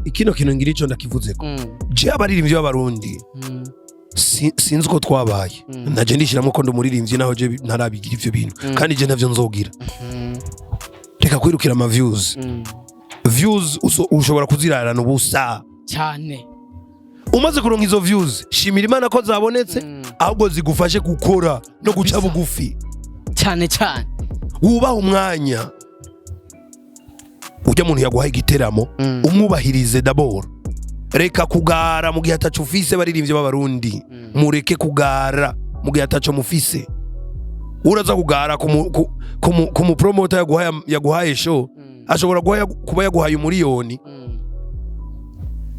ikino kintu ngira ico ndakivuzeko je abaririmbyi b'abarundi sinzi uko twabaye naje ndishiramo ko ndumuririmbyi naho je ntarabigira ivyo bintu kandi je ntavyo nzogira reka kwirukira ama views ushobora kuzirarana ubusa cyane umaze kuronka izo views shimira Imana ko zabonetse ahubwo zigufashe gukora no guca bugufi cyane wubaha umwanya ujya muntu yaguhaye igiteramo umwubahirize d'abord reka kugara mu gihe atacu ufise baririmbye b'abarundi mureke kugara mu gihe atacu mufise uraza kugara ku mu promoter yaguhaye show ashobora kuba yaguhaye umuriyoni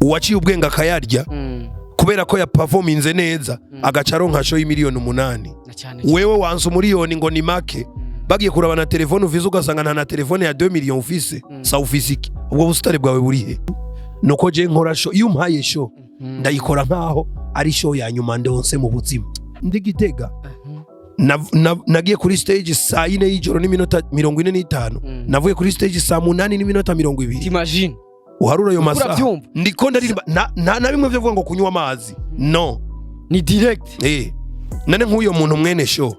uwaciye ubwenga akayarya kubera ko ya performinze neza agaca aronka show y'imiliyoni 8 wewe wanse umuriyoni ngo ni make bagiye kurabana telefone ufise ugasanga nta na telefone ya 2 million ufise sa ufise iki ubwo busitare bwawe burihe nuko je nkora show iyo umpaye show ndayikora nkaho ari show ya nyuma ndonse mu buzima ndigitega nagiye kuri stage saa 4 y'ijoro n'iminota 45 navuye kuri stage saa 8 n'iminota 20 imagine uharura yo masaha ndiko ndaririmba na bimwe byo ngo kunywa amazi no ni direct nane nk'uyo muntu mwene show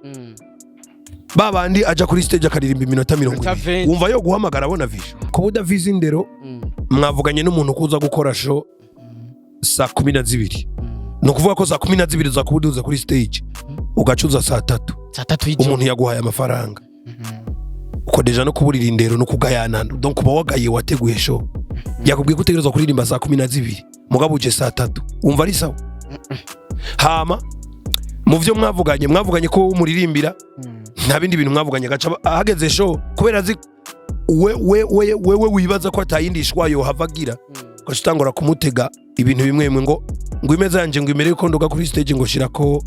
babandi aja kuri stage akaririmba iminota 20 wumva yo guhamagara abona visho ko budavize indero mwavuganye n'umuntu kuza gukora show saa 12 no kuvuga ko saa 12 za kubuduza kuri stage ugacuza saa 3 umuntu yaguhaye amafaranga uko deja no kuburira indero no kugayana donc kuba wagaye wateguye show yakubwiye gutegereza kuririmba saa 12 mugabo uje saa 3 umva ari sawa hama mu byo mwavuganye ko umuririmbira nta bindi bintu mwavuganye gaca ahageze show kubera azi wewe wibaza ko atayindishwa yo havagira gashitangora kumutega ibintu bimwe ngo imeza yanje ngo imere ko ndoga kuri stage ngo shirako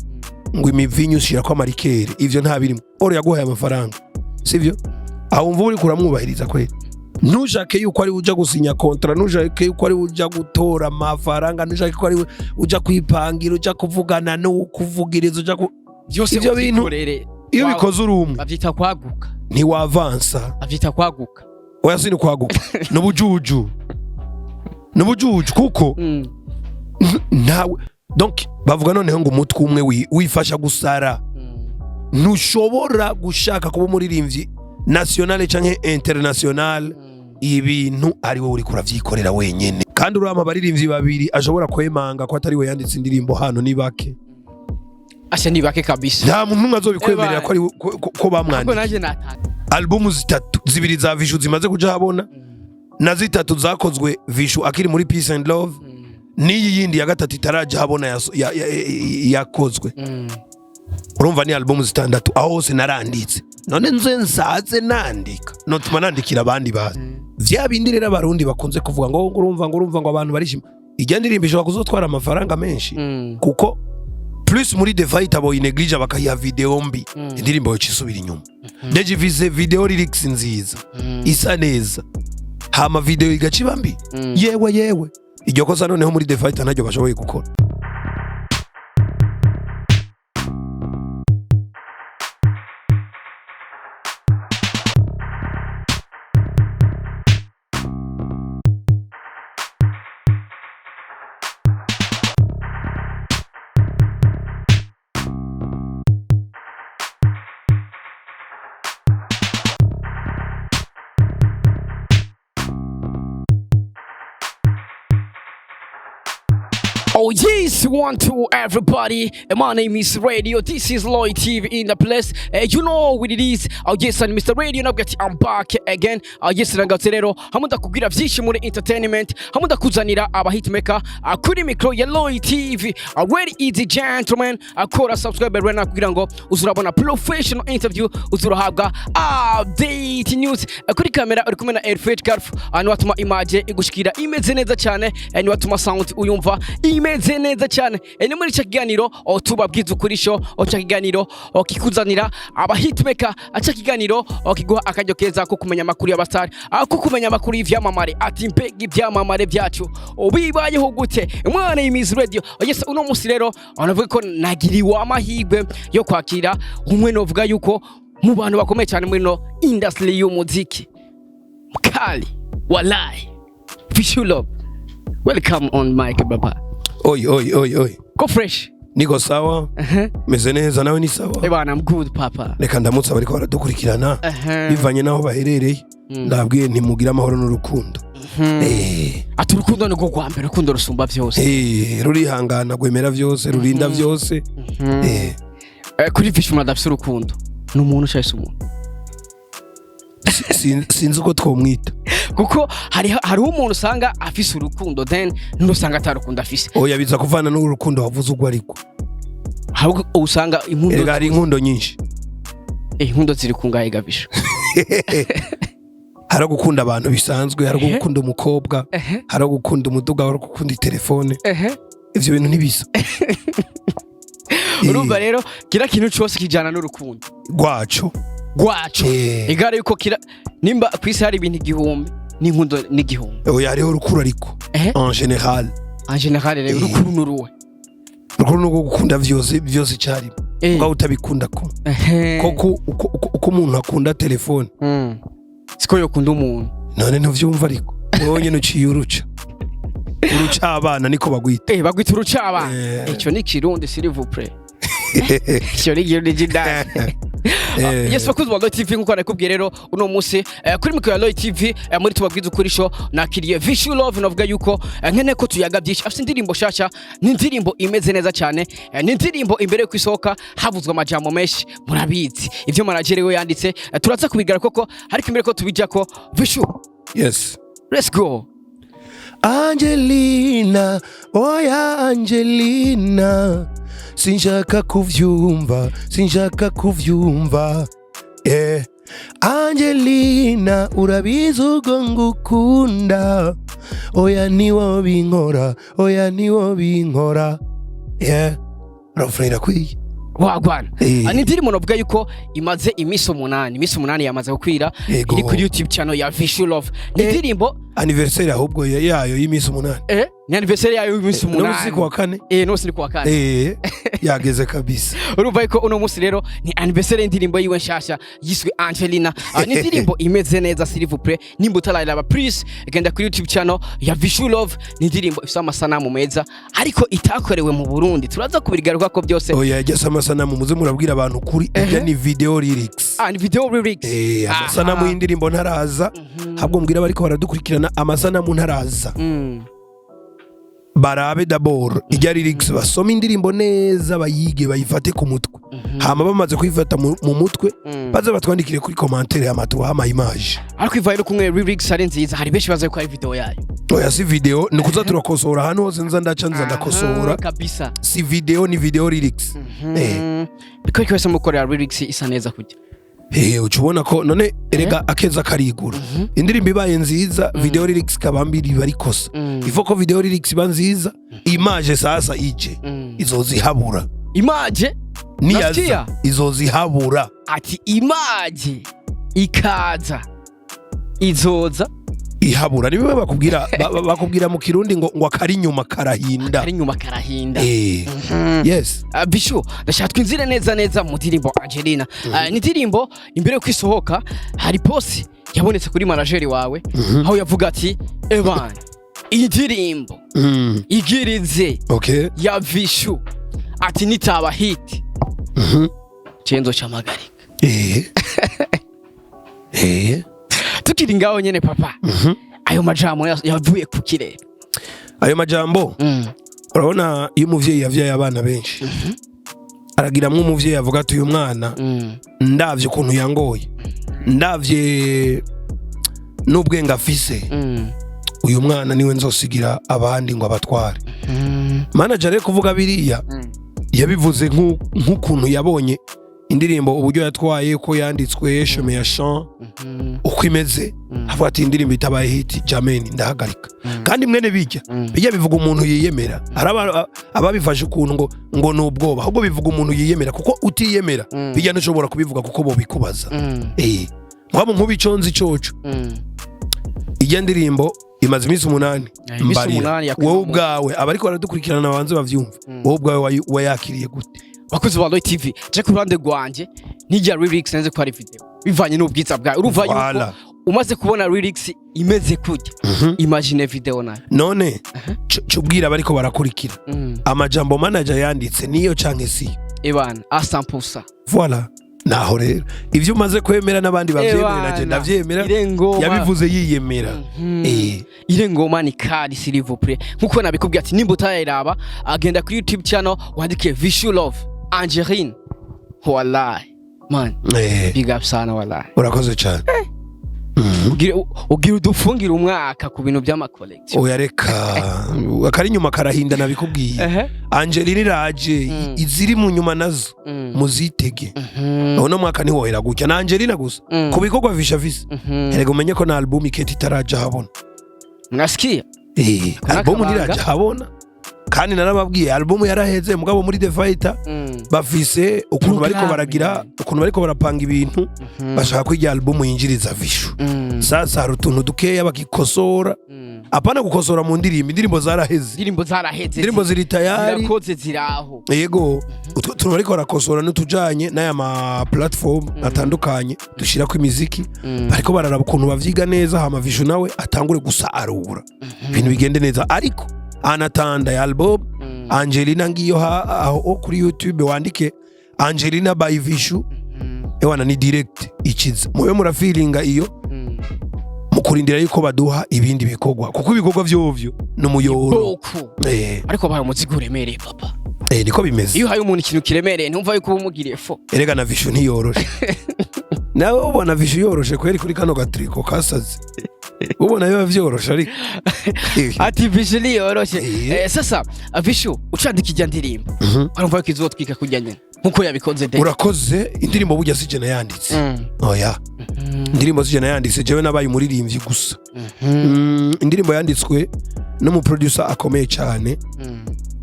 ngo imivinyu shirako amarikere ivyo nta birimo oro yaguhaye amafaranga sivyo aho umva uri kuramwubahiriza kweli nujake yuko ari uja gusinya kontra nujake yuko ari uja gutora amafaranga nujake ko ari uja kwipangira uja kuvugana no kuvugiriza uja byose ivyo bintu iyo bikoze urumwe bavyita kwaguka ntiwavansa bavyita kwaguka oya sini kwaguka n'ubujuju kuko nawe donc bavuga noneho ngo umutwe umwe wifasha gusara ntushobora gushaka kuba umuririmbyi national canke international ibintu ari wowe uri kuravyikorera wenyene kandi urama baririmbyi babiri ashobora kwemanga ko atari we yanditse indirimbo hano ni bake asha ni bake kabisa nta muntu azobikwemerera ko ari ko bamwandika albumu zibiri za Vishu zimaze kuja habona na 3 zakozwe Vishu akiri muri Peace and Love niyi yindi ya 3 itaraja habona yakozwe urumva ni albumu 6 aho hose naranditse none nze nsaze nandika notuma nandikira abandi bazi vya bindi rero abarundi bakunze kuvuga ngo urumva ngo abantu barishima ijya ndirimbisho bakuzotwara amafaranga menshi kuko plus muri The Fight abo ineglige bakayiha video mbi indirimbo yo cisubira inyuma deje vize video lyrics nziza isa neza hama video igaciba mbi yewe iryo kosa noneho muri The Fight ntajyo bashoboye gukora. Oh yes, 1 2 everybody. My name is Radio. This is Lloyd TV in the place. You know what it is. Oh yes, and Mr. Radio Nabgati, I'm back again. Yes, rangatse rero hamuda kugira byinshi muri entertainment, hamuda kuzanira aba hitmaker kuri micro ya Lloyd TV. Already easy gentlemen, akora subscribe right now kugira ngo uzurabona professional interview, uzurahabwa update news. Kuri kamera uri kumena Airfit Garf, anu watuma image igushikira imeze neza cyane, anu watuma sound uyumva imeze neza cyane. Ni muri cyakiganiro tubabwiza ukuri show cyakiganiro kikuzanira aba hitmaker cyakiganiro kiguha akajyo keza ko kumenya makuru y'abastar ko kumenya makuru y'ivyamamare ati mbega ivyamamare byacu bibayeho gute. Mwana y'Imizi Radio. Yes, uno musi rero anavuga ko nagiriwe amahirwe yo kwakira umwe novuga yuko mu bantu bakomeye cyane muri no industry y'umuziki mkali wallahi VICHOULOVE Welcome on mic baba. Oi. Go fresh. Niko sawa. Meze neza nawe ni sawa. Bana I'm good papa. Reka ndamutsa bariko baradukurikirana. Bivanye naho baherereye. Ndabwiye ntimugira amahoro n'urukundo. Ati urukundo niko kwa mbere urukundo rusumba byose. Rurihangana gwemera byose rurinda byose. Kuri Vichu mwadafise urukundo. N'umuntu cyase umuntu. Sinzi uko twomwita. Kuko hari umuntu usanga afise urukundo then n'usanga atarukunda afise. Oya biza kuvana n'urukundo wavuze ugwa ariko. Ahubwo usanga impundo ari inkundo nyinshi. Inkundo ziri kungahe gabisha. Hari gukunda abantu bisanzwe, hari gukunda umukobwa, hari gukunda umuduga, hari gukunda telefone. Ivyo bintu ntibisa. Urumva rero kira kintu cyose kijana n'urukundo. Gwaco. Igare yuko kira nimba kwisi hari ibintu igihumbi n'inkundo n'igihumbi. Oya hariho urukuru ariko. En général. En général rero urukuru nuruwe. Urukuru no gukunda vyose cyari. Ngo utabikunda ko. Uko umuntu akunda telefone. Siko yokunda umuntu. None ntuvyumva ariko. Wowe nyene uciye uruca abana niko bagwita. Bagwita uruca abana. Ico ni kirundi s'il vous plaît. Ico ni kirundi jidane. Yes bakuzi wa TV nkuko nakubwiye rero uno munsi kuri mikro ya TV muri tubabwiza ukuri show nakiriye VICHOULOVE navuga yuko nkene ko tuyaga byinshi afite indirimbo shasha n'indirimbo imeze neza cyane n'indirimbo imbere ku isohoka havuzwa amajambo menshi murabizi ivyo managerewe yanditse turaza kubigara koko ariko imbere ko tubijako Vichu. Yes, let's go. Angelina, oya Angelina, sinshaka kuvyumva. Angelina, urabizi ugo ngukunda, oya niwo binkora. Rafrena kwiye. Wagwana. Ani ndirimo novuga yuko imaze imisi 8 yamaze gukwira iri kuri YouTube channel ya VICHOULOVE. Ndirimbo anniversaire ahubwo yayo y'imisi 8. Ni anniversaire yayo y'imisi 8. No siku wa kane. No siku wa kane. Yageze kabisa. Urumva yuko uno munsi rero ni anniversaire y'indirimbo yiwe nshasha yiswe Angelina. Ni indirimbo imeze neza s'il vous plaît. Nimba utarayiraba please genda kuri YouTube channel ya VICHOULOVE. Ni indirimbo ifite amasanamu meza ariko itakorewe mu Burundi. Turaza kubigaruka ko byose. Oya yageze amasanamu muze murabwira abantu kuri ibya ni video lyrics. Ni video lyrics. Amasanamu y'indirimbo ntaraza. Habwo mbwira bariko baradukurikirana amasanamu ntaraza. Barabe d'abord ijya lyrics basoma indirimbo neza bayige bayifate ku mutwe. Hama bamaze kuyifata mu mutwe baza batwandikire kuri commentaire amatuha ama image. Ariko ivaye no kumwe lyrics ari nziza hari beshi baza ko ari video yayo. Oya si video ni kuza turakosora hano hose nza ndaca nza ndakosora kabisa. Si video ni video lyrics. Biko kwese mukora lyrics isa neza kujya. Uchubona ko none erega akeza karigura. Indirimbo ibaye nziza video lyrics kabambiri bari kosa. Ifo ko video lyrics banziza image sasa ije izozihabura. Image niyaza izozihabura. Ati image ikaza izoza ihabura niwe bakubwira mu kirundi ngo akari nyuma karahinda. Yes. Vichu ndashaka twinzire neza mu ndirimbo Angelina. Ni ndirimbo imbere yo kwisohoka hari post yabonetse kuri manager wawe aho yavuga ati Evan indirimbo igirize ya Vichu ati nitaba hit cyenzo cyamagarika. Tukiri ngaho nyene papa. Ayo majambo yavuye ku kirere. Ayo majambo urabona iyo umuvyeyi yavyaye abana benshi aragira mu umuvyeyi avuga ati uyu mwana ndavye ukuntu yangoye ndavye n'ubwenge afise uyu mwana niwe nzosigira abandi ngo abatware. Manager rero kuvuga biriya yabivuze nk'ukuntu yabonye indirimbo uburyo yatwaye ko yanditswe chemin ya chant uko imeze avuga ati indirimbo itabaye hit jameni ndahagarika. Kandi mwene bijya bivuga umuntu yiyemera. Ababifashe ukuntu ngo nubwoba ahubwo bivuga umuntu yiyemera kuko utiyemera bijya ntushobora kubivuga kuko bo bikubaza. Mwabo nkubiconzi coco ijya ndirimbo imaze imisi 8 wowe ubwawe abariko baradukurikirana banze bavyumva wowe ubwawe wayakiriye gute? Bakuzi wa TV je ku ruhande rwanje nijya lyrics nze ko ari video bivanye n'ubwitsa bwawe uruva yuko umaze kubona lyrics imeze kujya imagine video nayo none cubwira bariko barakurikira amajambo manager yanditse niyo canke si ebana a 100%. Voilà, naho rero ivyo umaze kwemera n'abandi bavyemera naje ndavyemera yabivuze yiyemera. Ile ngoma ni kadi s'il vous plaît nkuko nabikubwiye ati nimba utayiraba agenda kuri YouTube channel wandike VICHOULOVE Angeline. Wallahi man big up sana wallahi urakoze cyane. ugira udufungira umwaka ku bintu by'ama collection oya reka akari nyuma karahinda nabikubwiye. Angeline iraje iziri mu nyuma nazo muzitege no mwaka ni wohera gutya na Angeline gusa ku bikorwa vishavisi erega umenye ko na album iketi taraja habona mwasikia album niraja habona kandi narababwiye album yaraheze mugabo muri The Fighter bafise ukuntu bariko baragira ukuntu bariko barapanga ibintu bashaka ko iyi album yinjiriza vishu. Sasa hari utuntu dukeya bakikosora apana gukosora mu indirimbo zaraheze indirimbo ziri tayari zirakoze ziraho yego utuntu bariko barakosora n'utujanye n'aya ma platform atandukanye dushira ku imiziki bariko bararaba ukuntu bavyiga neza hama vishu nawe atangure gusa arura ibintu bigende neza ariko anatanda ya album Angelina ngiyo aho kuri YouTube wandike Angelina by Vishu ewana ni direct ikiza mwe murafeelinga iyo mukurindira yuko baduha ibindi bikorwa kuko ibikorwa vyovyo n'umuyoro ariko bayo muziguremereye papa niko bimeze iyo hayo umuntu ikintu kiremereye ntumva yuko umugiriye fo erega na Vishu ntiyoroshe nawe ubona Vishu yoroshe kweri kuri kano gatriko kasaze ubona biba vyoroshe ariko ati Vishu niyoroshe. Sasa Vishu ucandika ijya ndirimbo arumva yuko izotwika kujya nyene nkuko yabikoze de urakoze indirimbo burya sije yanditse oya indirimbo sije yanditse jewe nabaye umuririmbyi gusa indirimbo yanditswe no mu producer akomeye cyane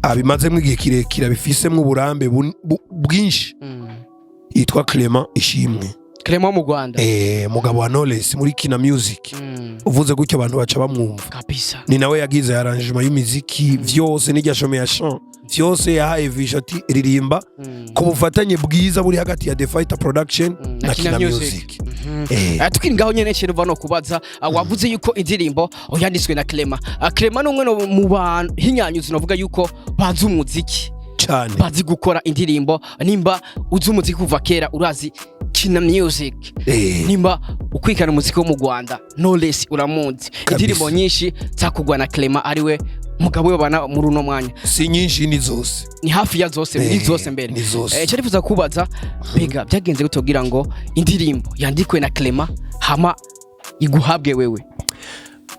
abimazemo igihe kirekire bifisemo uburambe bwinshi yitwa Clement Ishimwe Clement mu Rwanda mugabo wa Knowless muri Kina Music uvuze gutyo abantu baca bamwumva kabisa ni nawe yagize arrangement y'imiziki vyose n'ijashome ya chant vyose yahaye Vishu ati ririmba ku bufatanye bwiza buri hagati ya The Fighter Production na Kina Music. Tukiri ngaho nyene cyo no kubaza wavuze yuko indirimbo yanditswe na Clement. Clement n'umwe no mu bantu hinyanyuzi novuga yuko bazi umuziki cyane bazi gukora indirimbo nimba uzi umuziki kuva kera urazi Kina Music nimba ukwikana umuziki wo mu Rwanda Knowless uramuzi indirimbo nyinshi zakugwa na Clement ariwe mugabo wabana muri uno mwanya si nyinshi ni zose ni hafi ya zose ni zose mbere cyo rifuza kubaza bega byagenze gutogira ngo indirimbo yandikwe na Clement hama iguhabwe wewe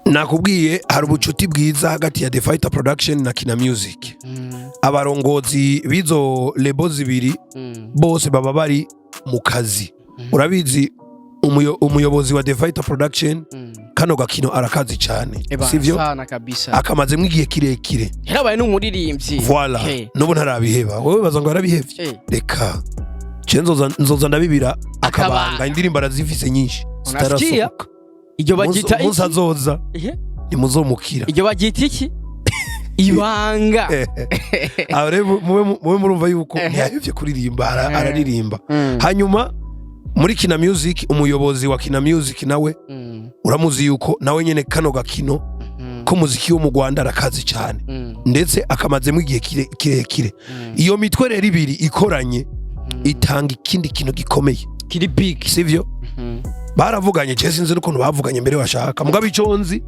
nakubwiye hari ubucuti bwiza hagati ya The Fighter Production na Kina Music abarongozi bizo labels zibiri bose baba bari mu kazi urabizi umuyobozi wa The Fighter Production kano gakino arakazi cyane sivyo sana kabisa akamaze mwigiye kirekire yarabaye n'umuririmbyi voilà nubu ntarabiheba wowe baza ngo arabihevye reka nzoza ndabibira akabanga indirimbo arazifise nyinshi zitarasohoka iryo bagita iki muzazoza nimuzomukira iryo bagita iki ibanga abare muwe murumva yuko ntiyahevye kuririmba araririmba hanyuma muri Kina Music umuyobozi wa Kina Music nawe uramuzi yuko nawe nyene kano gakino ko muziki wo mu Rwanda arakazi cyane ndetse akamazemo igihe kirekire iyo mitwe rero ibiri ikoranye itanga ikindi kintu gikomeye kiri big sivyo baravuganye je sinzi ukuntu bavuganye mbere washaka mugabo iconzi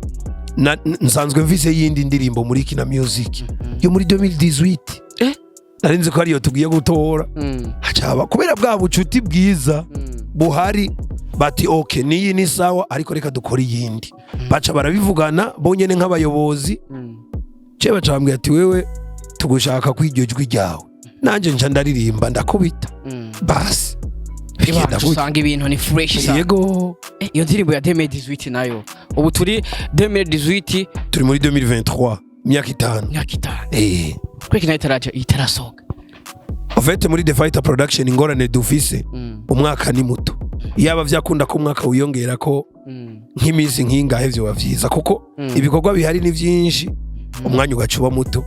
nsanzwe mvise yindi ndirimbo muri Kina Music yo muri 2018 narinzi ko ariyo tugiye gutora hacaba kubera bwa bucuti bwiza buhari bati okay niyi ni sawa ariko reka dukora yindi baca barabivugana bonyene nk'abayobozi je bacambwe ati wewe tugushaka kwiryo jwi ryawe nanje nca ndaririmba ndakubita basi usanga ibintu ni fresh sana yego iyo ndirimbo ya 2018 nayo ubu turi 2018 turi muri 2023 myaka 5 kweki nayo itarasohoka ofete muri The Fighter Production ingorane dufise umwaka ni muto yaba vyakunda ko umwaka wiyongera ko nk'imizi nkingahe vyo bavyiza kuko ibikorwa bihari ni vyinshi umwanya ugacuba muto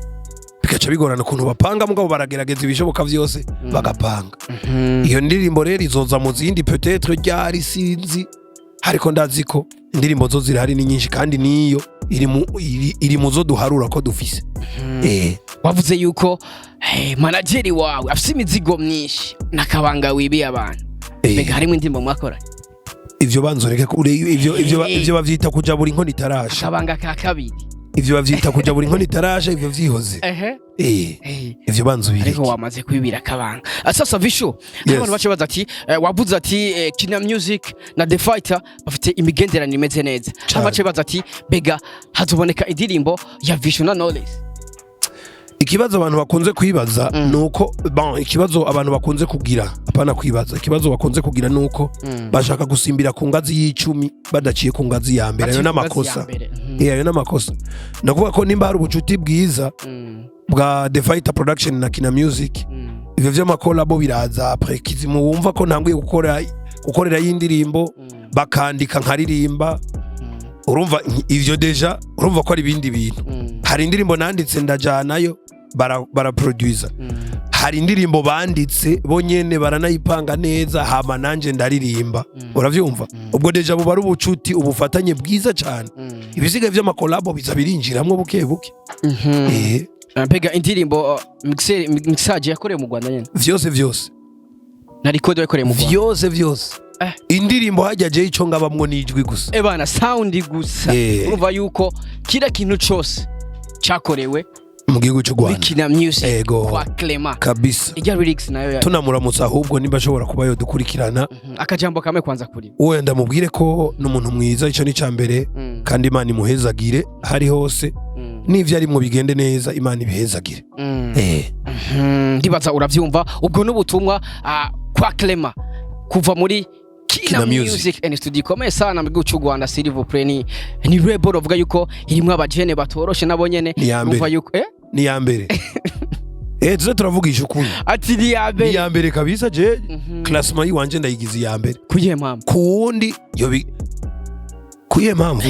bikaca bigorana kuntu bapanga mugabo baragerageza ibishoboka vyose bagapanga iyo ndirimbo rero izoza mu zindi peut-être ryari sinzi ariko ndazi ko indirimbo zo zirahari ni nyinshi kandi niyo iri mu zo duharura ko dufise. Wavuze yuko manageri wawe afise imizigo myinshi nakabanga wibiye abantu. Mbega harimo indirimbo mwakora? Ivyo banzoreke kure ivyo bavyita kuja buri nkono itarasha. Akabanga ka kabiri. Ivyo bavyita kuja buri nkono itarasha ivyo vyihoze. Ivyo banzubire. Ariko wamaze kwibira akabanga. Sasa Visho, abantu bace baza ati wavuze ati Kina Music na The Fighter bafite imigenderanire imeze neza. Abace baza ati bega hazoboneka indirimbo ya Visho na Knowless. Ikibazo abantu bakunze kwibaza nuko ikibazo abantu bakunze kugira apana kwibaza ikibazo bakunze kugira nuko bashaka gusimbira ku ngazi y'icumi badaciye ku ngazi ya mbere. Ayo n'amakosa. Ayo n'amakosa. Ndakuvuga ko nimba hari ubucuti bwiza bwa The Fighter Production na Kina Music ivyo vy'ama Collabo biraza après kizimu wumva ko ntanguye gukorera y'indirimbo bakandika nkaririmba. Urumva ivyo deja urumva ko ari ibindi bintu. Hari indirimbo nanditse ndajanayo bara producer. Hari indirimbo banditse bonyene baranayipanga neza hama nanje ndaririmba. Uravyumva? Ubwo deja buba ari ubucuti ubufatanye bwiza cyane. Ibisigaye vy'ama Collabo biza birinjiramwe buke buke. Mbega indirimbo mixage yakoreye mu Rwanda nyene. Vyose. Na record yakoreye mu Rwanda. Vyose. Indirimbo hajya je ico ngabamwo nijwi gusa. Bana sound gusa. Urumva yuko kira kintu cyose cyakorewe mu gihugu cy'u Rwanda. Kina Music kwa Clement. Kabisa. Ijya lyrics nayo tunamuramutsa ahubwo niba ashobora kuba yo dukurikirana. Akajambo kamwe kwanza kuri. Wowe ndamubwire ko n'umuntu mwiza ico ni cyambere kandi Imana imuhezagire hari hose. Nivyo ari mu bigende neza Imana ibihezagire. Ndibaza uravyumva ubwo n'ubutumwa kwa Clement kuva muri Kina Music and Studio ikomeye sana mu gihugu cy'u Rwanda. s'il vous plaît ni label uvuga yuko irimwe abajene batoroshe nabo nyene umva yuko ni ya mbere. Tuze turavugisha ukuri ati ni ya mbere kabisa je classement yiwanje ndayigize ya mbere kuye mpamvu kuwundi kuye mpamvu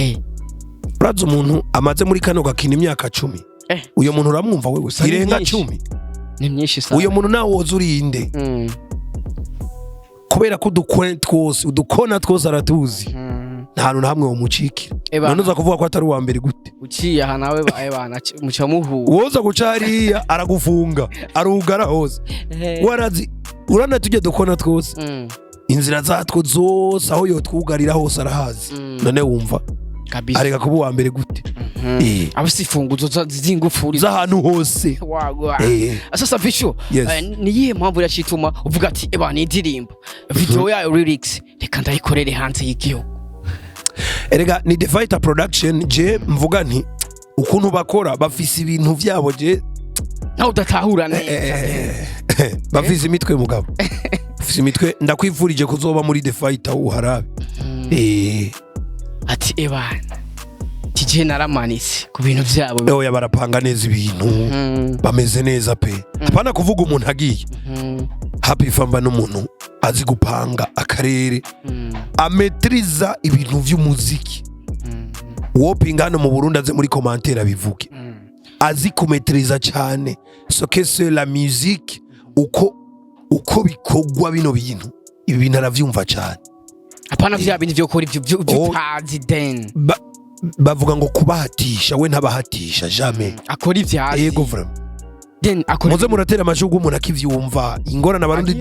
uraza umuntu amaze muri kano gakina imyaka 10 uyo muntu uramwumva wewe irenga 10 ni myinshi sana uyo muntu nawe wozurinde kubera ko udukona twose aratuzi nta hantu hamwe womucikira. None uza kuvuga ko atari uwa mbere gute uciye aha nawe bana muca muhu woza gucariya aragufunga arugara hose warazi urana tujye dukona twose inzira zatwo zose aho yotwugarira hose arahazi. None wumva kabisa areka kuba uwa mbere gute abasifunguzo z'ingufuri z'ahantu hose wagwa. Sasa Visho ni yihe mpamvu yacituma uvuga ati ni indirimbo video yayo lyrics reka ndayikorere hanze y'igihugu? Erega ni The Fighter Production je mvuga nti ukuntu bakora bafise ibintu vyabo je naho udatahura neza bafise imitwe mugabo bafise imitwe ndakwivurije kuzoba muri The Fighter uharabe. Ati kije naramanitse ku bintu vyabo barapanga neza ibintu bameze neza pe apana kuvuga umuntu agiye Happy Famba n'umuntu azi gupanga akarere ametriza ibintu vy'umuziki wopinga hano mu Burundi aze muri commentaire bivuge azi kumetriza cyane so que c'est la musique uko bikogwa bino bintu ibi bintu aravyumva cyane apana vya bintu vyo kora ivyo pazi den bavuga ngo kubahatisha we ntabahatisha jamais akora ivyazi yego vraiment den akora muze muratera amashugu umuntu akivyumva ingorana abarundi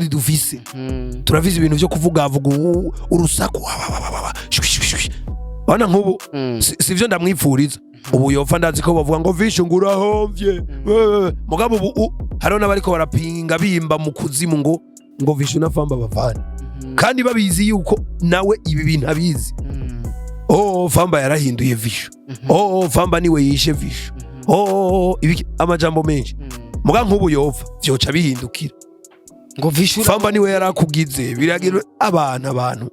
dufise turavize ibintu vyo kuvuga urusaku bana nk'ubu sivyo ndamwipfuriza ubu yopfa ndazi ko bavuga ngo Visho ngurahomvye mugabo ubu hariho n'abariko barapinga bimba mu kuzimu ngo Visho na Famba bavana kandi babizi yuko nawe ibi bintu abizi. Famba yarahinduye Visho Famba niwe yishe Visho amajambo menshi muga nk'ubu yopfa vyoca bihindukira ngo Visho Famba niwe yarakugize biragira abantu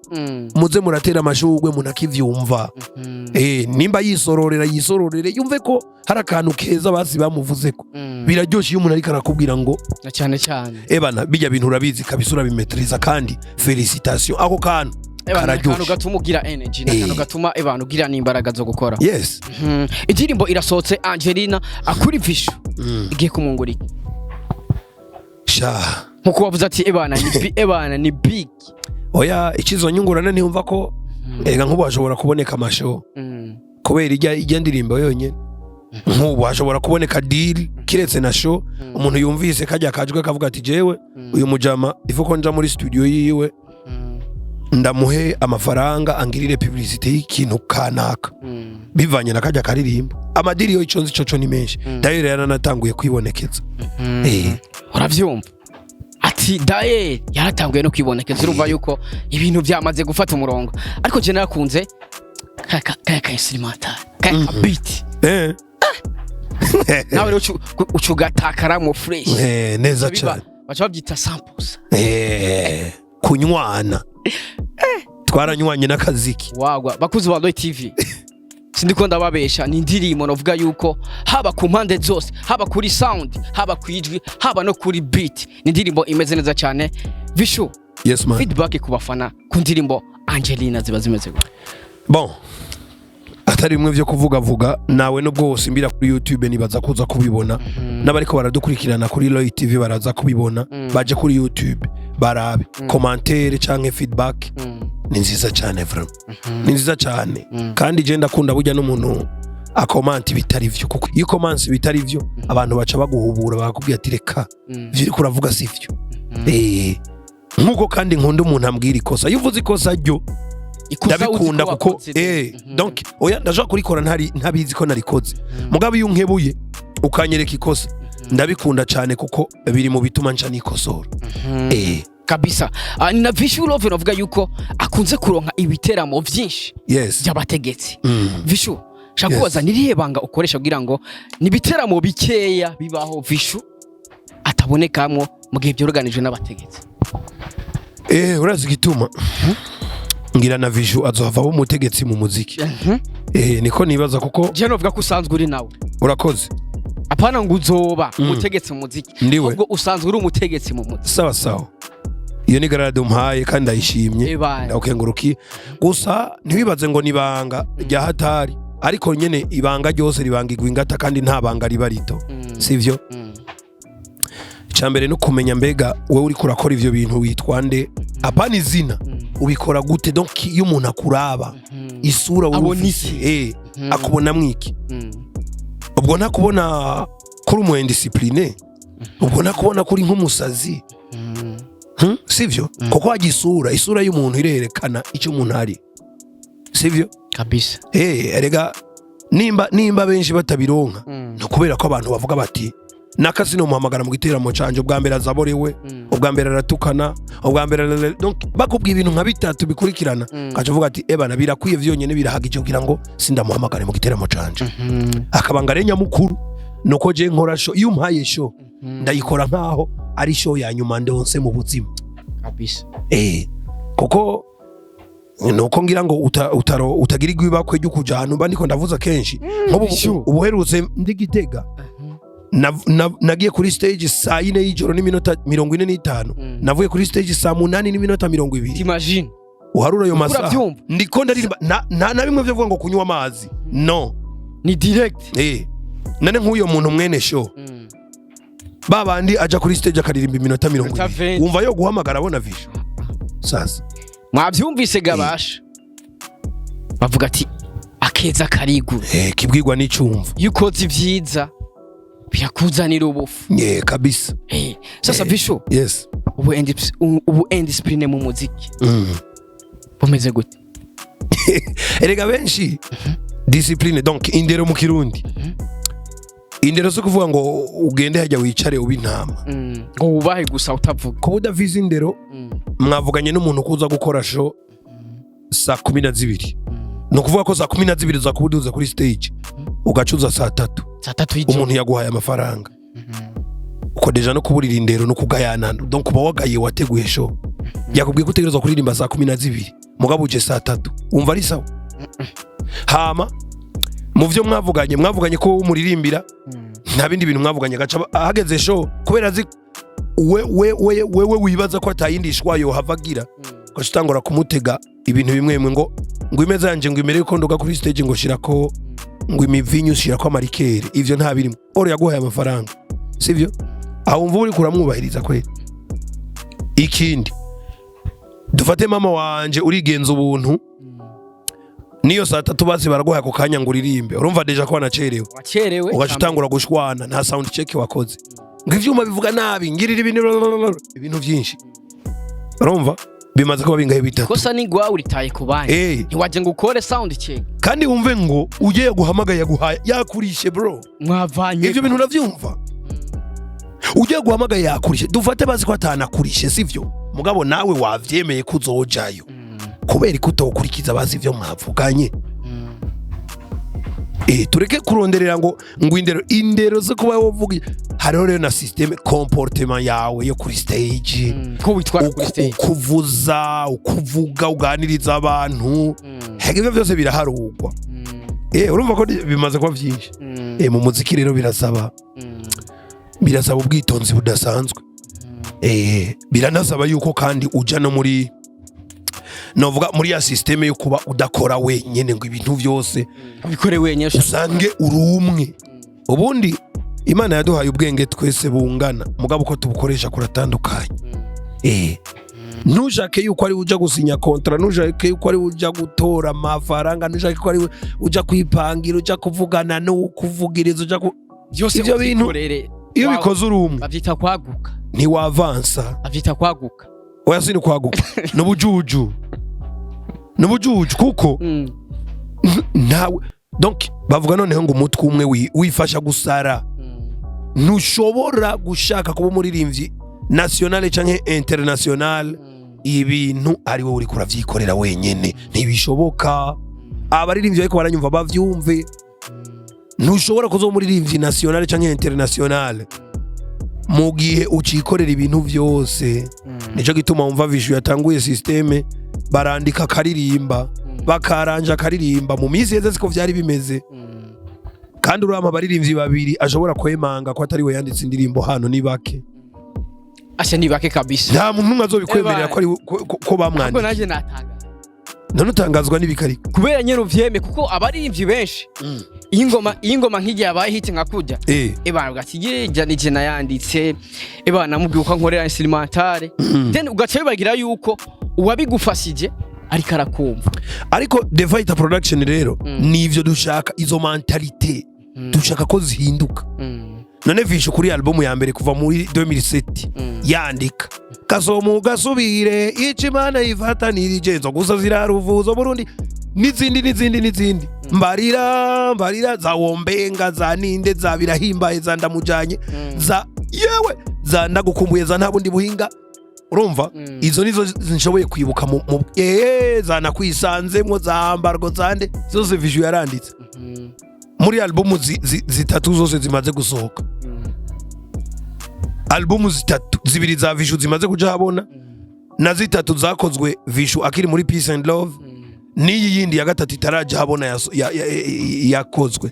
muze muratera amashugwe munakivyumva nimba yisororera yumve ko hari akantu keza basi bamuvuzeko biraryoshe iyo umuntu ariko arakubwira ngo na cyane bana bijya bintu urabizi kabisa urabimetriza kandi felicitation ako kantu kararyoshe gatuma ugira energy nakano gatuma abantu ugira n'imbaraga zo gukora. Yes indirimbo irasohotse Angelina akuri Visho igiye kumungurika sha nkuko wavuze ati ni big oya ikizo nyungurana ntiyumva ko ega nk'ubu hashobora kuboneka amasho kubera ijya ndirimbo yonyine nk'ubu hashobora kuboneka deal kiretse na show umuntu yumvise kajya kajwe kavuga ati jewe uyu mujama ifuko nja muri studio yiwe ndamuhe amafaranga angirire publicité y'ikintu kanaka bivanye na kajya karirimbo amadiri yo iconzi coco ni menshi Daire yaranatanguye kwibonekeza uravyumva ati Daire yaratanguye no kwibonekeza urumva yuko ibintu byamaze gufata umurongo ariko je narakunze kaka instrumental kaka beat nawe rero ucugatakara mu fresh neza cyane bacha babyita samples kunywana twaranywanye n'akaziki wagwa bakuzi ba Loy TV sindiko ndababesha ni indirimbo novuga yuko haba ku mpande zose haba kuri sound haba kwijwi haba no kuri beat ni indirimbo imeze neza cyane Vishu yes man feedback ku bafana ku ndirimbo Angelina ziba zimeze gute bon atari bimwe byo kuvuga nawe nubwo wose imbira kuri YouTube nibaza kuza kubibona n'abariko baradukurikirana kuri Loy TV baraza kubibona baje kuri YouTube barabe commentaire canke feedback ni nziza cyane vraiment ni nziza cyane kandi je ndakunda burya n'umuntu akomanta bitari vyo kuko iyo comments bitari vyo abantu baca baguhubura bakubwira ati reka vyo uriko uravuga sivyo nkuko kandi nkunda umuntu ambwira ikosa iyo uvuze ikosa ryo ndabikunda kuko donc oya ndaje kurikora ntabizi ko narikoze mugabo iyo unkebuye ukanyereka ikosa ndabikunda cyane kuko biri mu bituma nca nikosora kabisa ni na VICHOULOVE novuga yuko akunze kuronka ibiteramo byinshi by'abategetsi Vishu shakubaza nirihe banga ukoresha kugira ngo nibiteramo bikeya bibaho Vishu atabonekamwo mu gihe byorganije n'abategetsi urazi gituma ngira na Vishu azohava bo mutegetsi mu muziki niko nibaza kuko je novuga ko usanzwe uri nawe urakoze apana ngo uzoba umutegetsi mu muziki ubwo usanzwe uri umutegetsi mu muziki sawa sawa iyo ni garade umpaye kandi ayishimye ndakenguruki gusa ntiwibaze ngo nibanga rya hatari ariko nyene ibanga ryose ribangirwa ingata kandi nta banga riba rito sivyo cyambere no kumenya mbega wewe uri kurakora ivyo bintu witwande apana izina ubikora gute donc iyo umuntu akuraba isura urufise akubona mwiki ubwo ntakubona kuri umu indiscipline ubwo nakubona kuri nk'umusazi sivyo kuko agisura isura y'umuntu irerekana icyo umuntu ari sivyo kabisa erega nimba benshi batabironka no kubera ko abantu bavuga bati nakasi no muhamagara mu giteramo canje ubwa mbere azaborewe ubwa mbere aratukana ubwa mbere donc bakubwiye ibintu nka bitatu bikurikirana kacuvuga ati ebana birakwiye vyonyene birahagije kugira ngo sindamuhamagare mu giteramo canje akabanga renya mukuru nuko je nkora show iyo umpaye show ndayikora nkaho ari show ya nyuma ndonse mu buzima kabisa kuko nuko ngira ngo utagirirwa ibakwe ryo kuja hano mba ndiko ndavuza kenshi ubuherutse ndigitega nagiye kuri stage saa 4 y'ijoro n'iminota 45 navuye kuri stage saa 8 n'iminota 20 imagine uharura yo masaha ndiko ndaririmba na bimwe byo vuga ngo kunywa amazi no ni direct nane nk'uyo muntu mwene show babandi aja kuri stage akaririmba iminota 20 wumva yo guhamagara abona Vishu sasa mwabyumvise gabasha bavuga ati akeza karigura kibwirwa n'icumva yukoze ivyiza birakuzanira ubufu kabisa sasa Vishu yes ubu indiscipline mu muziki bumeze gute erega benshi discipline donc indero mu kirundi indero zo kuvuga ngo ugende hajya wicare ubintama ngo ubahe gusa utavuga ko udavize indero mwavuganye n'umuntu kuza gukora show saa 12 no kuvuga ko saa 12 za kubuduza kuri stage ugacuza saa 3 umuntu yaguhaye amafaranga uko deja no kuburira indero no kugayana donc kuba wagaye wateguye show yakubwiye gutegerezwa kuririmba saa 12 mugabo uje saa 3 umva ari sawa hama mu byo mwavuganye ko umuririmbira nta bindi bintu mwavuganye gaca ahageze show kubera azi wewe wibaza ko atayindishwa yo havagira ko utangora kumutega ibintu bimwe ngo imeza yanje ngo imere ko ndoga kuri stage ngo shirako ngo imivinyu shirako amarikere ivyo nta birimo oro yaguhaye amafaranga sivyo aho umva uri kuramwubahiriza kweli ikindi dufate mama wanje urigenza ubuntu niyo saa 3 basi baraguha ako kanya ngo uririmbe urumva deja ko wanacerewe ugacutangura gushwana nta sound check wakoze ngo ivyuma bivuga nabi ngirira ibintu byinshi urumva bimaze kuba bingahe bitatu kosa ni gwa uritaye kubanye ntiwaje ngo ukore sound check kandi wumve ngo ugiye guhamagaye yaguhaye yakurishe bro mwavanye ivyo bintu navyumva ugiye guhamagaye yakurishe dufate bazi ko atanakurishe sivyo mugabo nawe wavyemeye kuzojayo kubera kutokurikiza bazi ivyo mwavuganye tureke kuronderera ngo indero zo kuba wovuga hariho rero na system comportement yawe yo kuri stage ko witwara kuri stage kuvuza ukuvuga uganiriza abantu hege byose biraharugwa urumva ko bimaze kuba byinshi mu muziki rero birasaba ubwitonzi budasanzwe biranasaba yuko kandi uja no muri novuga muri ya systeme yo kuba udakora wenyene ngo ibintu byose ubikore wenyene usange urumwe ubundi Imana yaduhaye ubwenge twese bungana mugabo ko tubukoresha kuratandukanye nujake yuko ari uja gusinya kontra nujake yuko ari uja gutora amafaranga nujake ko ari uja kwipangira uja kuvugana no kuvugiriza uja byose ibyo bintu iyo bikoze urumwe bavyita kwaguka ntiwavansa bavyita kwaguka oya sini kwaguka nubujuju kuko nawe donc bavuga noneho ngo umutwe umwe wifasha gusara ntushobora gushaka kuba umuririmbyi national canke international ibintu ari wowe uri kuravyikorera wenyene ntibishoboka abaririmbyi ariko baranyumva bavyumve ntushobora kuzo umuririmbyi national canke international mu gihe ucikorera ibintu byose nico gituma wumva Vishu yatanguye systeme barandika karirimba bakaranja karirimba mu minsi yeze siko vyari bimeze kandi urama baririmbyi babiri ashobora kwemanga ko atari we yanditse indirimbo hano ni bake asha ni bake kabisa nta muntu azobikwemerera ko bamwandika naje natanga none utangazwa n'ibikari kubera nyene uvyeme kuko abaririmbyi benshi ingoma nk'igihe abaye hit nkakuja ebana ugatigire janije nayanditse ebana mubwuka nkorera instrumentale then ugaca bibagira yuko uwabigufashije ariko arakumva ariko The Fighter Production rero nivyo dushaka izo mentalite dushaka ko zihinduka none Vishu kuri album ya mbere kuva muri 2007 yandika kasomu gasubire ichimana ifatanira igenzo gusa ziraruvuzo Burundi n'izindi mbarira za wombenga za ninde za birahimbaye za ndamujanye za yewe za ndagukumbuye za ntabundi buhinga urumva izo nizo nshoboye kwibuka mu za nakwisanzemwo za ambargo zande zose Vishu yaranditse muri album zitatu zose zimaze gusohoka album zitatu zibiri za Vishu zimaze kuja habona na zitatu zakozwe Vishu akiri muri Peace and Love niyi yindi ya gatatu itaraje habona yakozwe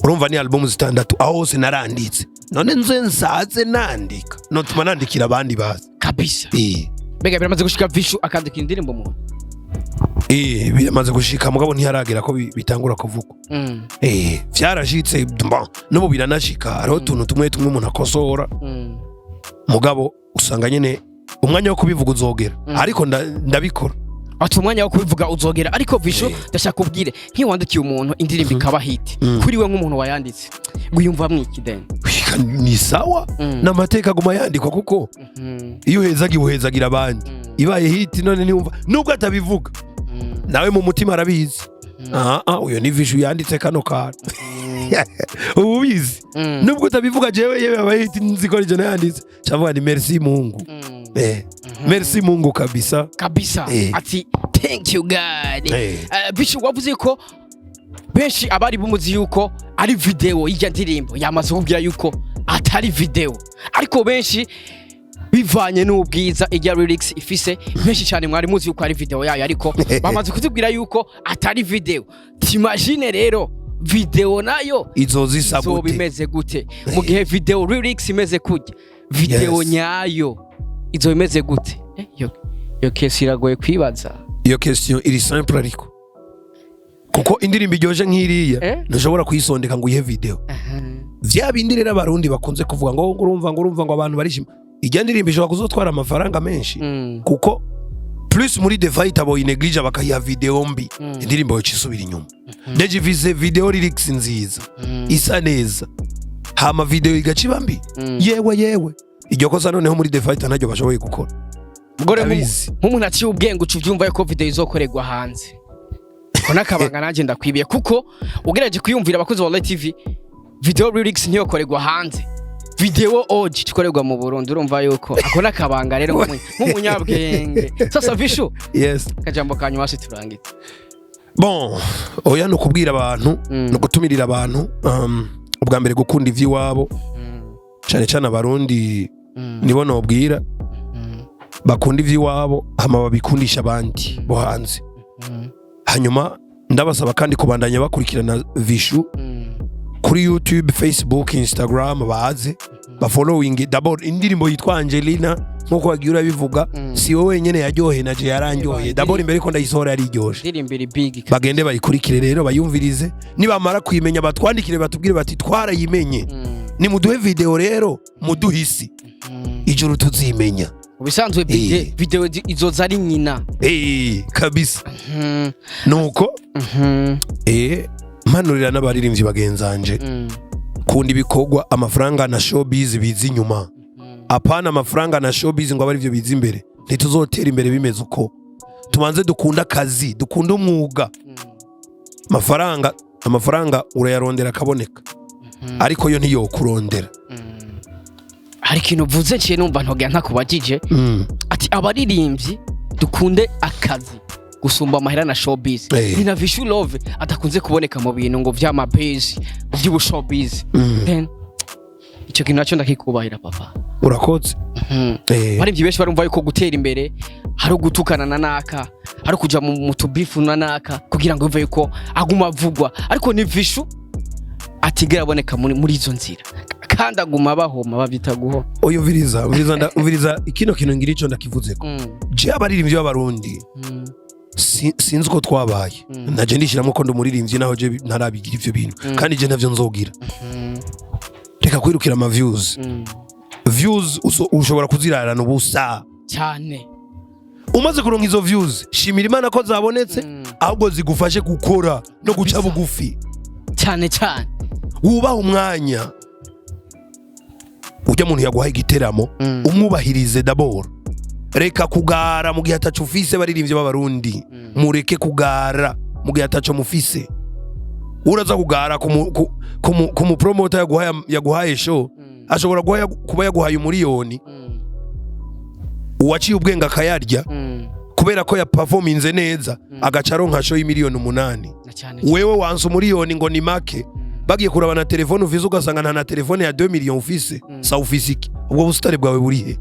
urumva ni album zitandatu aho hose naranditse none nze nsaze nandika notuma nandikira abandi bazi kabisa bega biramaze gushika Vishu akandika indirimbo mu biramaze gushika mugabo ntiyaragera ko bitangura kuvuga vyarashitse no mu biranashika hariho tuntu tumwe umuntu akosora mugabo usanga nyene umwanya wo kubivuga uzogera ariko ndabikora ati umwanya wo kubivuga uzogera ariko Vishu ndashaka kubwire nkiwandikiye umuntu indirimbo ikaba hit kuri we nk'umuntu wayanditse guyumva mwikideni ni sawa n'amateka guma yandikwa kuko iyo uhezagira abandi ibaye hit none niumva nubwo atabivuga nawe mu mutima arabizi uyo ni Vishu yanditse kano kantu ubizi nubwo utabivuga jewe yewe abaye hit nzikora je nayanditse chavuga ni merci Mungu merci Mungu kabisa ati thank you God Vishu wavuze ko benshi abari bumuzi yuko ari video y'ijya ndirimbo yamaze kubwira yuko atari video ariko benshi bivanye n'ubwiza ijya lyrics ifise benshi cyane mwari muzi yuko ari video yayo ariko bamaze kutubwira yuko atari video timagine rero video nayo izozisabute bimeze gute mu gihe video lyrics imeze kujya video nyayo izo bimeze gute yo kesi iragoye kwibaza iyo question iri simple ariko kuko indirimbo iryoje nk'iriya ntushobora kuyisondeka ngo uyihe video vya bindi rero abarundi bakunze kuvuga ngo urumva ngo abantu barishima ijya ndirimbo ishobora kuzotwara amafaranga menshi kuko plus muri The Fight abo ineglige bakayiha video mbi indirimbo yo cisubira inyuma deje vize video lyrics nziza isa neza hama video igaciba mbi yewe iryo kosa noneho muri The Fight ntajyo bashoboye gukora mugore nk'umuntu aciye ubwenge ucuvyumva yuko video izokorerwa hanze kona kabanga nanje ndakwibiye kuko ugerageje kuyumvira abakozi wa Light TV video lyrics niyo korerwa hanze video oji tukorerwa mu Burundi urumva yuko akona kabanga rero nk'umunyabwenge sasa Vishu yes kajambo kanyu wasi turangite bon oya no kubwira abantu no gutumirira abantu ubwa mbere gukunda ivyi wabo cyane abarundi nibo nobwira bakunda ivyi wabo hama babikundisha abandi bo hanze hanyuma ndabasaba kandi kubandanya bakurikirana Vishu kuri YouTube, Facebook, Instagram baze ba following d'abord indirimbo yitwa Angelina nkuko wagira bivuga si wowe wenyene yaryohe naje yarandyohe d'abord imbere ko ndayisohora ari ryoshe ndirimbira big bagende bayikurikire rero bayumvirize nibamara kuyimenya batwandikire batubwire bati twarayimenye ni muduhe video rero muduhisi ijuru tuzimenya ubisanzwe video izoza ari nyina kabisa nuko manurira n'abaririmbyi bagenzanje kundi bikogwa amafaranga na showbiz bizi nyuma apana amafaranga na showbiz ngo abari byo bizi imbere ntituzotera imbere bimeze uko tumanze dukunda akazi dukunda umwuga amafaranga urayarondera kaboneka ariko yo ntiyo kurondera hari kintu vuze nciye numva ntogera ntakubajije ati abaririmbyi dukunde akazi gusumba amahera na showbiz ni na VICHOULOVE atakunze kuboneka mu bintu ngo vyama base by'ubu showbiz then icyo kintu naco ndakikubahira papa urakoze bari byibeshe barumva yuko gutera imbere hari gutukana na naka hari kuja mu tubifu na naka kugira ngo yumve yuko aguma avugwa ariko ni Vishu atigera aboneka muri izo nzira kandi aguma bahoma bavyita guho oyo umviriza ikino kintu ngira ico ndakivuzeko je abaririmbyi b'abarundi sinzi uko twabaye naje ndishiramo ko ndumuririmbyi naho je ntarabigira ivyo bintu kandi je ntavyo nzogira reka kwirukira ama views ushobora kuzirarana ubusa cyane umaze kuronka izo views shimira Imana ko zabonetse ahubwo zigufashe gukora no guca bugufi cyane wubaha umwanya ujya muntu yaguhaye igiteramo umwubahirize d'abord reka kugara mu gihe atacu ufise baririmbye b'abarundi mureke kugara mu gihe atacu mufise uraza kugara ku mu promoter yaguhaye show ashobora kuba yaguhaye umuriyoni uwaciye ubwenga akayarya kubera ko ya performinze neza agaca aronka show y'imiliyoni 8 wewe wanse umuriyoni ngo ni make bagiye kuraba na telefone ufise ugasanga nta na telefone ya 2 million ufise sa ufise iki ubwo busitari bwawe burihe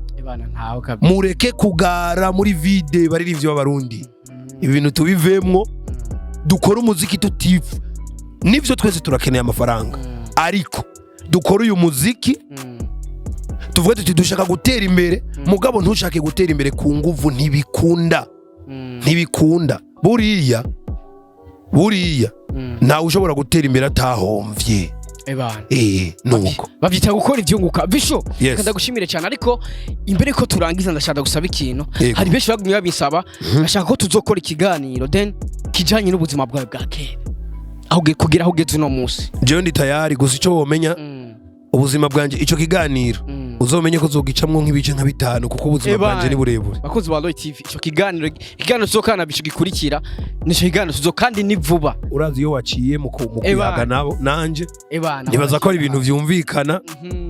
mureke kugara muri vide baririmbyi b'abarundi ibintu tubivemwo dukora umuziki tutifu nivyo twese turakeneye amafaranga ariko dukora uyu muziki tuvuga tuti dushaka gutera imbere mugabo ntushake gutera imbere ku nguvu ntibikunda buriya ntawe ushobora gutera imbere atahomvye nuko bavyita gukora ivyunguka Visho kandi gushimire cyane ariko imbere ko turangiza ndashaka gusaba ikintu hari benshi bagumye babisaba ashaka ko tuzokora ikiganiro then kijanye n'ubuzima bwawe bwa kera aho kugira aho ugeze no musi je ndi tayari gusa ico womenya ubuzima bwanje ico kiganiro uzomenye ko zogicamwo nk'ibice nka 5 kuko ubuzima bwanje ni burebure bakozi ba Light TV ico kiganiro tuzokana bico gikurikira nico kiganiro tuzo kandi ni vuba urazi yo waciye mu kuyaga nabo nanje nibaza ko ari ibintu vyumvikana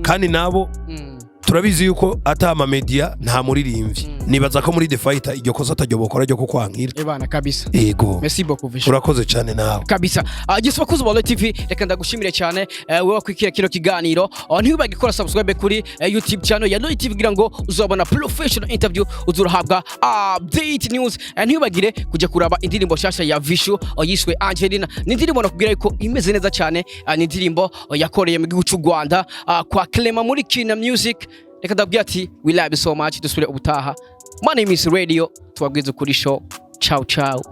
kandi nabo turabizi yuko atama media nta muririmbyi nibaza ko muri The Fighter iryo kosa atajyobokora ryo kukwankira kabisa yego merci beaucoup Visho urakoze cyane nawe kabisa gisa bakozi ba Light TV reka ndagushimire cyane wewe wakwikira kino kiganiro ntibibage gukora subscribe kuri YouTube channel ya Light TV kugira ngo uzabona professional interview uzurahabwa update news ntibibagire kujya kuraba indirimbo shasha ya Visho yiswe Angelina ni indirimbo nakubwira yuko imeze neza cyane ni indirimbo yakoreye mu gihugu cy'u Rwanda kwa Clement muri Kina Music reka ndabwira ati we love you so much dusubire ubutaha my name is Radio tubabwiza kuri show ciao